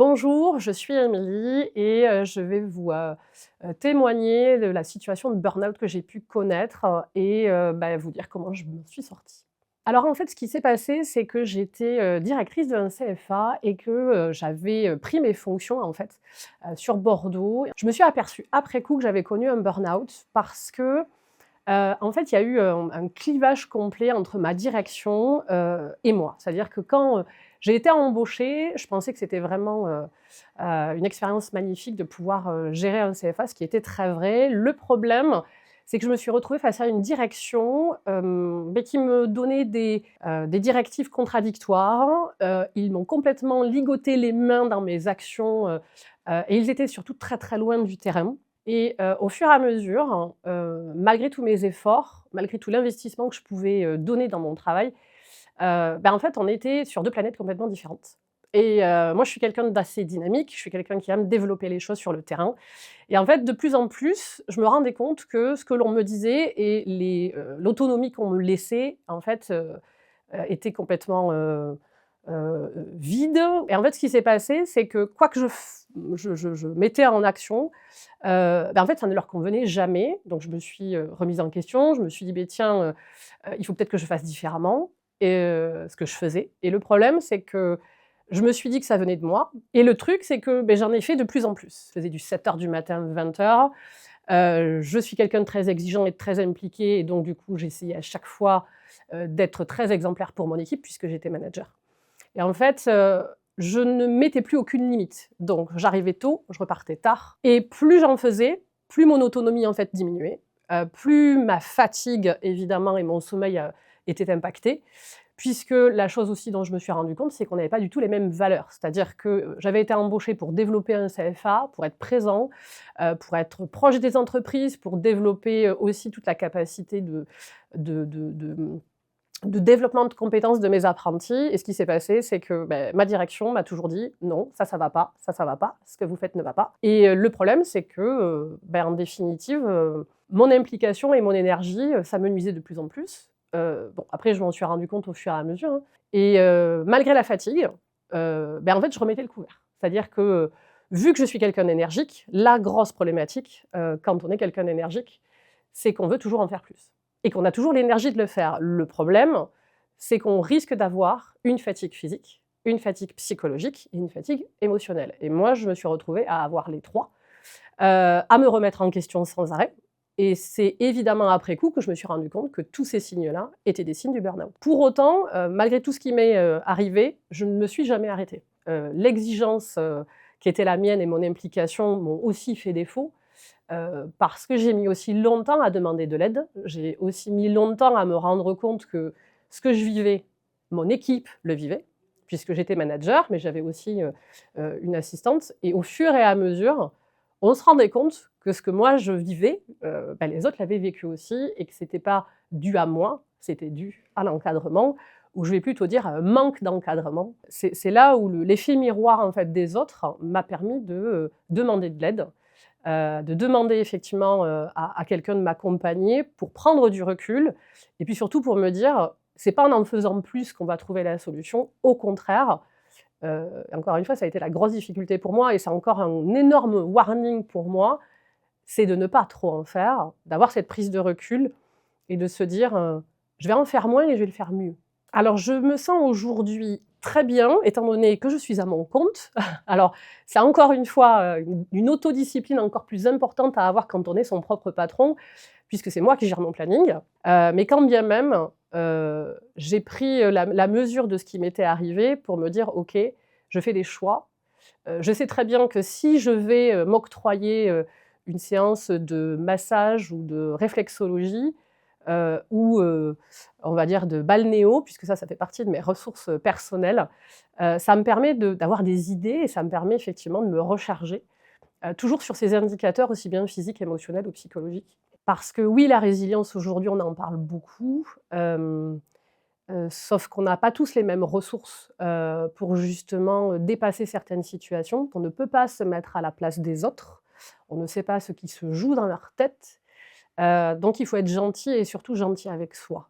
Bonjour, je suis Émilie et je vais vous, témoigner de la situation de burn-out que j'ai pu connaître et vous dire comment je m'en suis sortie. Alors en fait, ce qui s'est passé, c'est que j'étais, directrice d'un CFA et que, j'avais, pris mes fonctions en fait, sur Bordeaux. Je me suis aperçue après coup que j'avais connu un burn-out parce que, en fait, il y a eu un clivage complet entre ma direction, et moi. C'est-à-dire que quand, j'ai été embauchée, je pensais que c'était vraiment, une expérience magnifique de pouvoir, gérer un CFA, ce qui était très vrai. Le problème, c'est que je me suis retrouvée face à une direction, qui me donnait des directives contradictoires. Ils m'ont complètement ligoté les mains dans mes actions, et ils étaient surtout très, très loin du terrain. Et au fur et à mesure, malgré tous mes efforts, malgré tout l'investissement que je pouvais, donner dans mon travail, en fait, on était sur 2 planètes complètement différentes. Et moi, je suis quelqu'un d'assez dynamique, je suis quelqu'un qui aime développer les choses sur le terrain. Et en fait, de plus en plus, je me rendais compte que ce que l'on me disait et l'autonomie qu'on me laissait, en fait, était complètement, vide. Et en fait, ce qui s'est passé, c'est que quoi que je mettais en action, en fait, ça ne leur convenait jamais. Donc je me suis, remise en question. Je me suis dit: «Beh, tiens, il faut peut-être que je fasse différemment» et ce que je faisais. Et le problème, c'est que je me suis dit que ça venait de moi et le truc, c'est que, j'en ai fait de plus en plus. Je faisais du 7 heures du matin, 20 heures. Je suis quelqu'un de très exigeant et de très impliqué et donc du coup, j'essayais à chaque fois, d'être très exemplaire pour mon équipe puisque j'étais manager. Et en fait, je ne mettais plus aucune limite. Donc j'arrivais tôt, je repartais tard et plus j'en faisais, plus mon autonomie en fait diminuait, plus ma fatigue évidemment et mon sommeil, étaient impactés. Puisque la chose aussi dont je me suis rendu compte, c'est qu'on n'avait pas du tout les mêmes valeurs. C'est-à-dire que, j'avais été embauchée pour développer un CFA, pour être présent, pour être proche des entreprises, pour développer, aussi toute la capacité de de développement de compétences de mes apprentis. Et ce qui s'est passé, c'est que, ma direction m'a toujours dit: «Non, ça va pas, ça va pas, ce que vous faites ne va pas». Et le problème, c'est que, en définitive, mon implication et mon énergie, ça me nuisait de plus en plus. Bon, après, je m'en suis rendu compte au fur et à mesure, hein. Et malgré la fatigue, en fait, je remettais le couvert. C'est-à-dire que, vu que je suis quelqu'un d'énergique, la grosse problématique, quand on est quelqu'un d'énergique, c'est qu'on veut toujours en faire plus et qu'on a toujours l'énergie de le faire. Le problème, c'est qu'on risque d'avoir une fatigue physique, une fatigue psychologique et une fatigue émotionnelle. Et moi, je me suis retrouvée à avoir les 3, à me remettre en question sans arrêt. Et c'est évidemment après coup que je me suis rendu compte que tous ces signes-là étaient des signes du burn-out. Pour autant, malgré tout ce qui m'est, arrivé, je ne me suis jamais arrêtée. L'exigence, qui était la mienne et mon implication m'ont aussi fait défaut. Parce que j'ai mis aussi longtemps à demander de l'aide. J'ai aussi mis longtemps à me rendre compte que ce que je vivais, mon équipe le vivait, puisque j'étais manager, mais j'avais aussi, une assistante. Et au fur et à mesure, on se rendait compte que ce que moi je vivais, les autres l'avaient vécu aussi et que c'était pas dû à moi, c'était dû à l'encadrement ou je vais plutôt dire à un manque d'encadrement. C'est là où l'effet miroir en fait des autres m'a permis de, demander de l'aide, de demander effectivement, à quelqu'un de m'accompagner pour prendre du recul et puis surtout pour me dire: «C'est pas en faisant plus qu'on va trouver la solution, au contraire». Encore une fois, ça a été la grosse difficulté pour moi et c'est encore un énorme warning pour moi, c'est de ne pas trop en faire, d'avoir cette prise de recul et de se dire, «Je vais en faire moins et je vais le faire mieux». Alors je me sens aujourd'hui très bien, étant donné que je suis à mon compte. Alors c'est encore une fois, une autodiscipline encore plus importante à avoir quand on est son propre patron, puisque c'est moi qui gère mon planning. Mais quand bien même, j'ai pris, la mesure de ce qui m'était arrivé pour me dire: «OK, je fais des choix». Je sais très bien que si je vais, m'octroyer, une séance de massage ou de réflexologie, ou on va dire de balnéo, puisque ça fait partie de mes ressources, personnelles, ça me permet d'avoir des idées et ça me permet effectivement de me recharger, toujours sur ces indicateurs aussi bien physiques, émotionnels ou psychologiques. Parce que oui, la résilience aujourd'hui, on en parle beaucoup, sauf qu'on n'a pas tous les mêmes ressources, pour justement, dépasser certaines situations. On ne peut pas se mettre à la place des autres. On ne sait pas ce qui se joue dans leur tête. Donc il faut être gentil et surtout gentil avec soi.